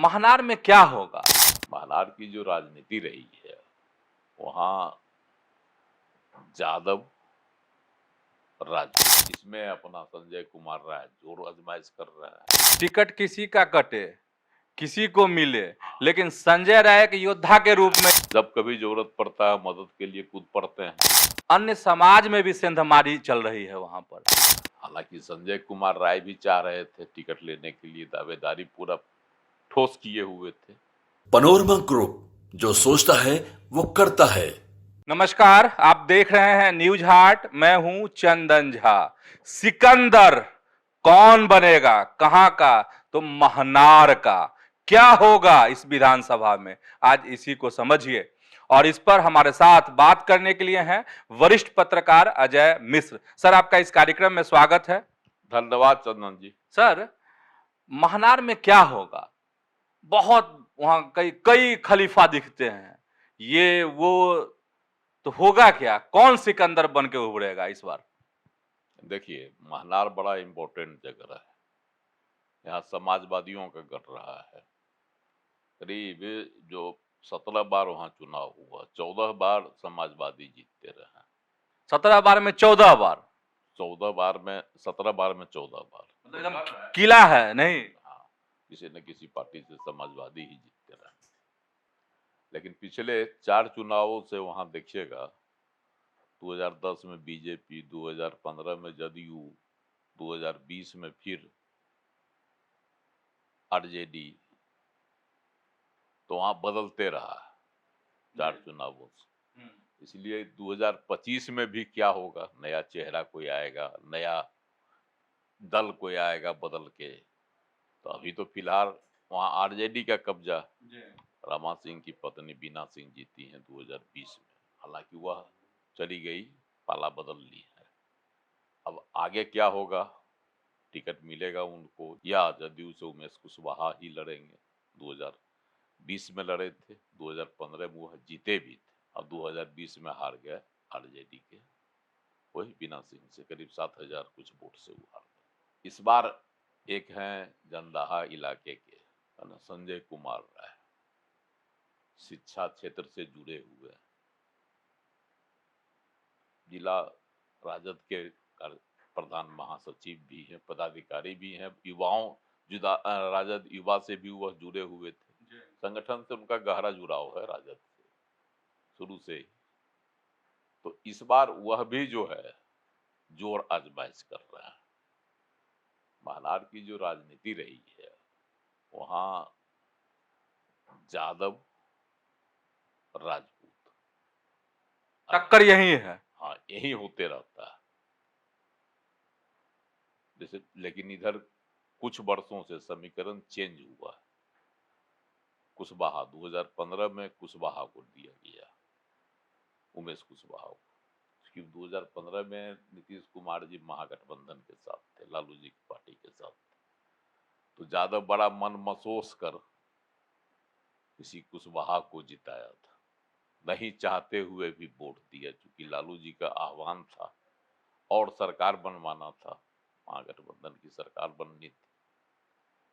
महनार में क्या होगा? महनार की जो राजनीति रही है वहाँ यादव राजपूत, इसमें अपना संजय कुमार राय जोर आजमाइश कर रहा है। टिकट किसी का कटे, किसी को मिले, लेकिन संजय राय एक योद्धा के रूप में जब कभी जरूरत पड़ता है मदद के लिए कूद पड़ते हैं। अन्य समाज में भी सेंधमारी चल रही है वहां पर। हालांकि संजय कुमार राय भी चाह रहे थे टिकट लेने के लिए, दावेदारी पूरा ठोस किए हुए थे। पनोरमा ग्रुप, जो सोचता है वो करता है। नमस्कार, आप देख रहे हैं न्यूज हाट। मैं हूं चंदन झा। सिकंदर कौन बनेगा, कहां का? तो महनार का। क्या होगा इस विधानसभा में, आज इसी को समझिए। और इस पर हमारे साथ बात करने के लिए हैं वरिष्ठ पत्रकार अजय मिश्र। सर, आपका इस कार्यक्रम में स्वागत है। धन्यवाद चंदन जी। सर, महनार में क्या होगा? बहुत वहां कई कई खलीफा दिखते हैं, ये वो, तो होगा क्या? कौन सिकंदर बन के उभरेगा इस बार? देखिए, महनार बड़ा इम्पोर्टेंट जगह है। यहाँ समाजवादियों का गढ़ रहा है। करीब जो 17 बार वहाँ चुनाव हुआ, 14 बार समाजवादी जीतते रहे। 17 बार में 14 बार? 14 बार में 17 बार में 14 बार, मतलब एकदम किला है नहीं? हाँ, किसी न किसी पार्टी से समाजवादी ही जीतते रहे। लेकिन पिछले 4 चुनावों से वहाँ देखिएगा, 2010 में बीजेपी, 2015 में जदयू, 2020 में फिर आरजेडी, तो वहाँ बदलते रहा 4 चुनावों से। इसलिए 2025 में भी क्या होगा, नया चेहरा कोई आएगा, नया दल कोई आएगा बदल के। तो अभी तो फिलहाल वहाँ आरजेडी का कब्जा। रमा सिंह की पत्नी बीना सिंह जीती हैं 2020 में, हालांकि वह चली गई, पाला बदल ली है। अब आगे क्या होगा, टिकट मिलेगा उनको या जदयू से उमेश कुशवाहा ही लड़ेंगे। 2020 में लड़े थे, 2015 में वह जीते भी थे, अब 2020 में हार गए आरजेडी के, वही बीना सिंह से करीब 7,000 कुछ वोट से वो हार गए। इस बार एक हैं जंदाहा इलाके के संजय कुमार राय, शिक्षा क्षेत्र से जुड़े हुए, जिला राजद के प्रधान महासचिव भी हैं, पदाधिकारी भी हैं, युवाओं राजद युवा से भी वह जुड़े हुए थे। संगठन से उनका गहरा जुड़ाव है राजद से शुरू से ही। तो इस बार वह भी जो है जोर आजमाइश कर रहे हैं। महनार की जो राजनीति रही है वहाँ यादव राजपूत टक्कर यही है। हाँ, यही होते रहता है। जैसे लेकिन इधर कुछ वर्षों से समीकरण चेंज हुआ। कुशवाहा 2015 में कुशवाहा को दिया गया, उमेश कुशवाहा को, क्योंकि 2015 में नीतीश कुमार जी महागठबंधन के साथ थे, लालू जी की पार्टी के साथ थे। तो यादव बड़ा मन महसूस कर किसी कुशवाहा को जिताया था, नहीं चाहते हुए भी वोट दिया, क्योंकि लालू जी का आह्वान था और सरकार बनवाना था, महागठबंधन की सरकार बननी थी,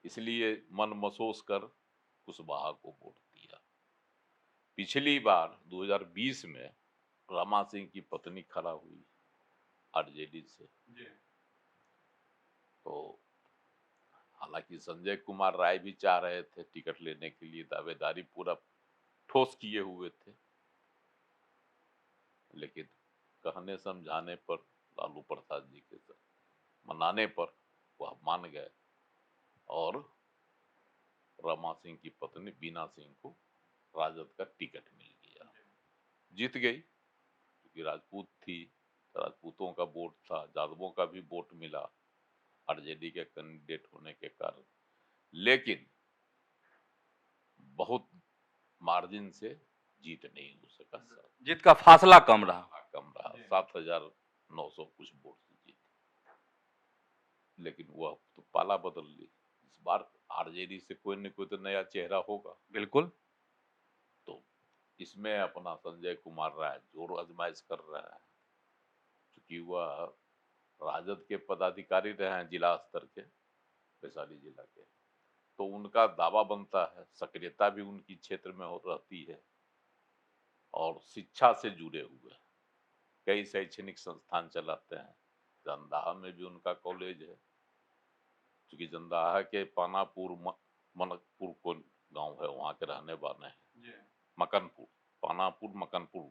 इसलिए मन महसूस कर कुशवाहा को वोट दिया। पिछली बार 2020 में रमा सिंह की पत्नी खड़ा हुई आरजेडी से, तो हालांकि संजय कुमार राय भी चाह रहे थे टिकट लेने के लिए, दावेदारी पूरा ठोस किए हुए थे, लेकिन कहने समझाने पर, लालू प्रसाद जी के मनाने पर वह मान गए और रमा सिंह की पत्नी बीना सिंह को राजद का टिकट मिल गया, जीत गई, क्योंकि राजपूत थी, राजपूतों का वोट था, यादवों का भी वोट मिला आरजेडी के कैंडिडेट होने के कारण, लेकिन बहुत मार्जिन से जीत नहीं हो सका। जीत का फासला कम रहा। 7,900 कुछ वोट से जीती, लेकिन वह तो पाला बदल ली। इस बार आरजेडी से कोई न कोई तो नया चेहरा होगा। बिल्कुल। तो इसमें अपना संजय कुमार राय जोर आजमाइश कर रहा है, क्योंकि वह राजद के पदाधिकारी रहे हैं जिला स्तर के, वैशाली जिला के, तो उनका दावा बनता है, सक्रियता भी उनकी क्षेत्र में हो रहती है और शिक्षा से जुड़े हुए कई शैक्षणिक संस्थान चलाते हैं। जंदाहा में भी उनका कॉलेज है, क्योंकि जंदाहा के पानापुर मनकपुर को गांव है, वहाँ के रहने वाले हैं। मकनपुर, पानापुर मकनपुर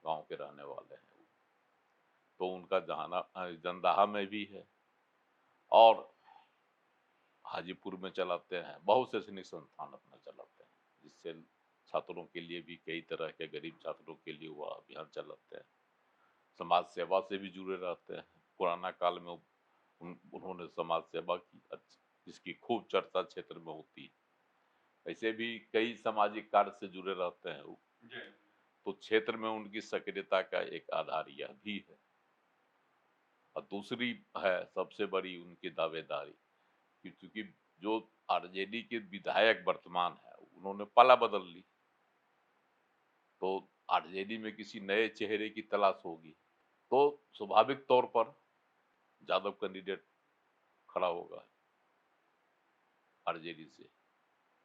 गांव के रहने वाले हैं। तो उनका जंदाहा में भी है और हाजीपुर में चलाते हैं। बहुत शैक्षणिक संस्थान अपना चलाते हैं, जिससे छात्रों के लिए भी कई तरह के गरीब छात्रों के लिए वह अभियान चलाते हैं। समाज सेवा से भी जुड़े रहते हैं। पुराना काल में उन्होंने समाज सेवा की, जिसकी खूब चर्चा क्षेत्र में होती है। ऐसे भी कई सामाजिक कार्य से जुड़े रहते हैं वो। तो क्षेत्र में उनकी सक्रियता का एक आधार यह भी है। और दूसरी है सबसे बड़ी उनकी दावेदारी, क्योंकि जो आरजेडी के विधायक वर्तमान है उन्होंने पाला बदल ली, तो आरजेडी में किसी नए चेहरे की तलाश होगी, तो स्वाभाविक तौर पर यादव कैंडिडेट खड़ा होगा आरजेडी से,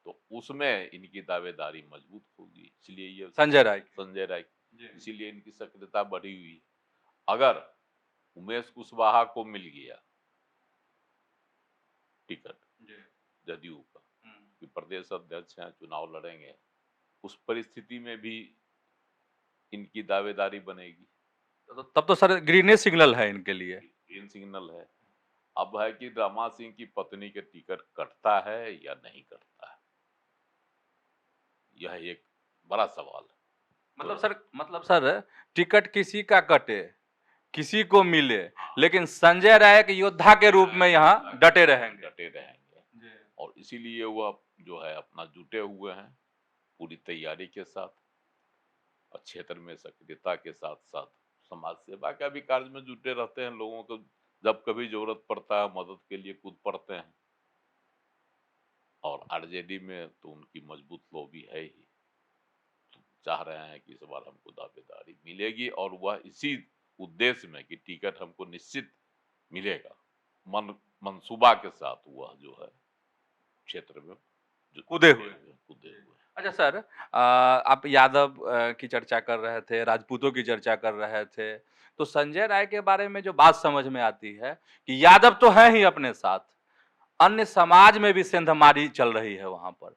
तो उसमें इनकी दावेदारी मजबूत होगी। इसलिए ये संजय राय इसीलिए इनकी सक्रियता बढ़ी हुई है। अगर उमेश कुशवाहा को मिल गया टिकट जदयू का, कि प्रदेश अध्यक्ष हैं, चुनाव लड़ेंगे, उस परिस्थिति में भी इनकी दावेदारी बनेगी। तब तो सर ग्रीन सिग्नल है इनके लिए। ग्रीन सिग्नल है। अब है कि रमा सिंह की पत्नी के टिकट कटता है या नहीं कटता है, यह एक बड़ा सवाल है। मतलब सर टिकट किसी का कटे, किसी को मिले, लेकिन संजय राय एक योद्धा के रूप में यहाँ डटे रहेंगे। और इसीलिए वह जो है अपना जुटे हुए हैं पूरी तैयारी के साथ, और क्षेत्र में सक्रियता के साथ साथ समाज सेवा का भी कार्य में जुटे रहते हैं। लोगों को जब कभी जरूरत पड़ता है मदद के लिए कूद पड़ते हैं। और आरजेडी में तो उनकी मजबूत लॉबी है ही, तो चाह रहे हैं कि इस बार हमको दावेदारी मिलेगी, और वह इसी उद्देश्य में कि टिकट हमको निश्चित मिलेगा मंसूबा के साथ वह जो है क्षेत्र में कूदे हुए। अच्छा सर, आप यादव की चर्चा कर रहे थे, राजपूतों की चर्चा कर रहे थे, तो संजय राय के बारे में जो बात समझ में आती है कि यादव तो है ही अपने साथ, अन्य समाज में भी सेंधमारी चल रही है वहां पर।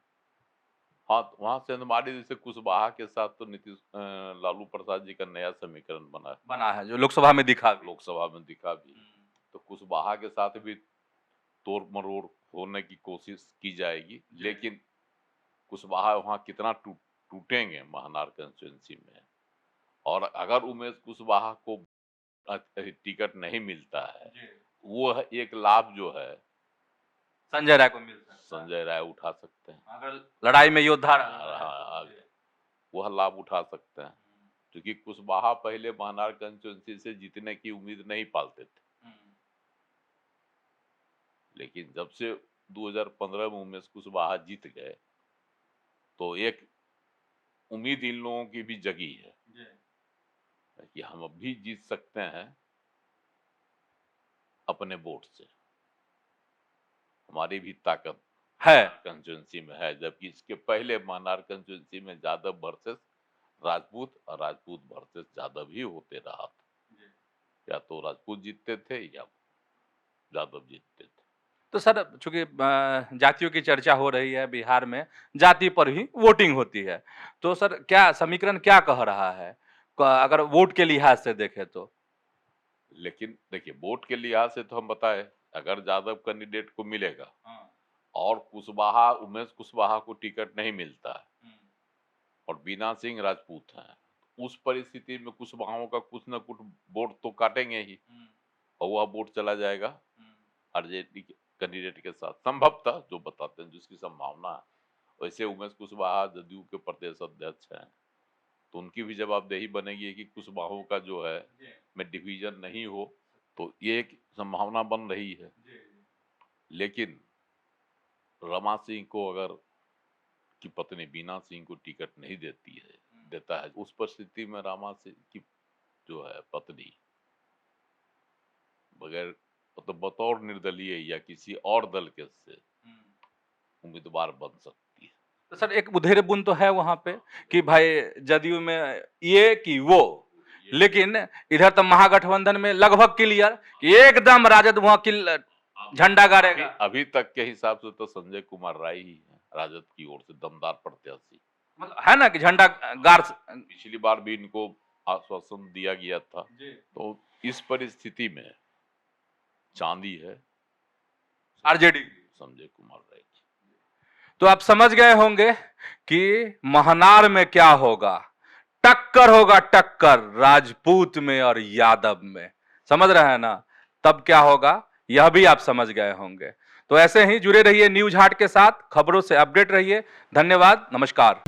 हाँ, वहां सेंधमारी जैसे कुशवाहा के साथ तो नीतीश लालू प्रसाद जी का नया समीकरण बना है, जो लोकसभा में दिखा भी। तो कुशवाहा के साथ भी तोड़ मरोड़ होने की कोशिश की जाएगी, लेकिन कुशवाहा वहां कितना टूटेंगे महानार कंस्टिट्यूंसी में। और अगर उमेश कुशवाहा को टिकट नहीं मिलता है, वो एक लाभ जो है संजय राय को मिलता है, संजय राय उठा सकते हैं। अगर लड़ाई में योद्धा वह लाभ उठा सकते हैं, क्योंकि कुशवाहा पहले महानार कंस्टिट्यूंसी से जीतने की उम्मीद नहीं पालते थे, लेकिन जब से 2015 में उमेश कुशवाहा जीत गए, तो एक उम्मीद इन लोगों की भी जगी है कि हम अब भी जीत सकते हैं अपने वोट से, हमारी भी ताकत है कंस्टिट्यूंसी में है। जबकि इसके पहले महानार कंस्टिट्यूंसी में यादव वर्सेस राजपूत और राजपूत वर्सेस यादव ही होते रहा था, या तो राजपूत जीतते थे या यादव जीतते थे। तो सर चूंकि जातियों की चर्चा हो रही है, बिहार में जाति पर ही वोटिंग होती है, तो सर क्या समीकरण क्या कह रहा है अगर वोट के लिहाज से देखें तो? लेकिन देखिए, वोट के लिहाज से तो हम बताए, अगर यादव कैंडिडेट को मिलेगा और कुशवाहा उमेश कुशवाहा को टिकट नहीं मिलता है और बीना सिंह राजपूत हैं, उस परिस्थिति में कुशवाहाओं का कुछ न कुछ वोट तो काटेंगे ही, और वह वोट चला जाएगा आरजेडी कैंडिडेट के साथ, संभवतः जो बताते हैं जिसकी संभावना है। वैसे उमेश कुशवाहा जदयू के प्रदेश अध्यक्ष हैं, तो उनकी भी जवाबदेही बनेगी कि कुशवाहों का जो है में डिवीजन नहीं हो, तो ये एक संभावना बन रही है। लेकिन रमा सिंह को अगर की पत्नी बीना सिंह को टिकट नहीं देता है, उस परिस्थिति में रमा सिंह की जो है पत्नी बगैर मतलब बतौर निर्दलीय या किसी और दल के से उम्मीदवार बन सकती है। तो सर एक बुधेर बुन तो है वहां पे कि भाई जदयू में ये कि वो, लेकिन इधर तो महागठबंधन में लगभग क्लियर कि एकदम राजद वहां की झंडा गाड़ेगा। अभी तक के हिसाब से तो संजय कुमार राय ही है राजद की ओर से दमदार प्रत्याशी, मतलब है ना कि झंडा गाड़। पिछली बार भी इनको आश्वासन दिया गया था। तो इस परिस्थिति में चांदी है आरजेडी संजय कुमार राय की। तो आप समझ गए होंगे कि महनार में क्या होगा, टक्कर होगा, टक्कर राजपूत में और यादव में, समझ रहे हैं ना। तब क्या होगा यह भी आप समझ गए होंगे। तो ऐसे ही जुड़े रहिए न्यूज हाट के साथ, खबरों से अपडेट रहिए। धन्यवाद, नमस्कार।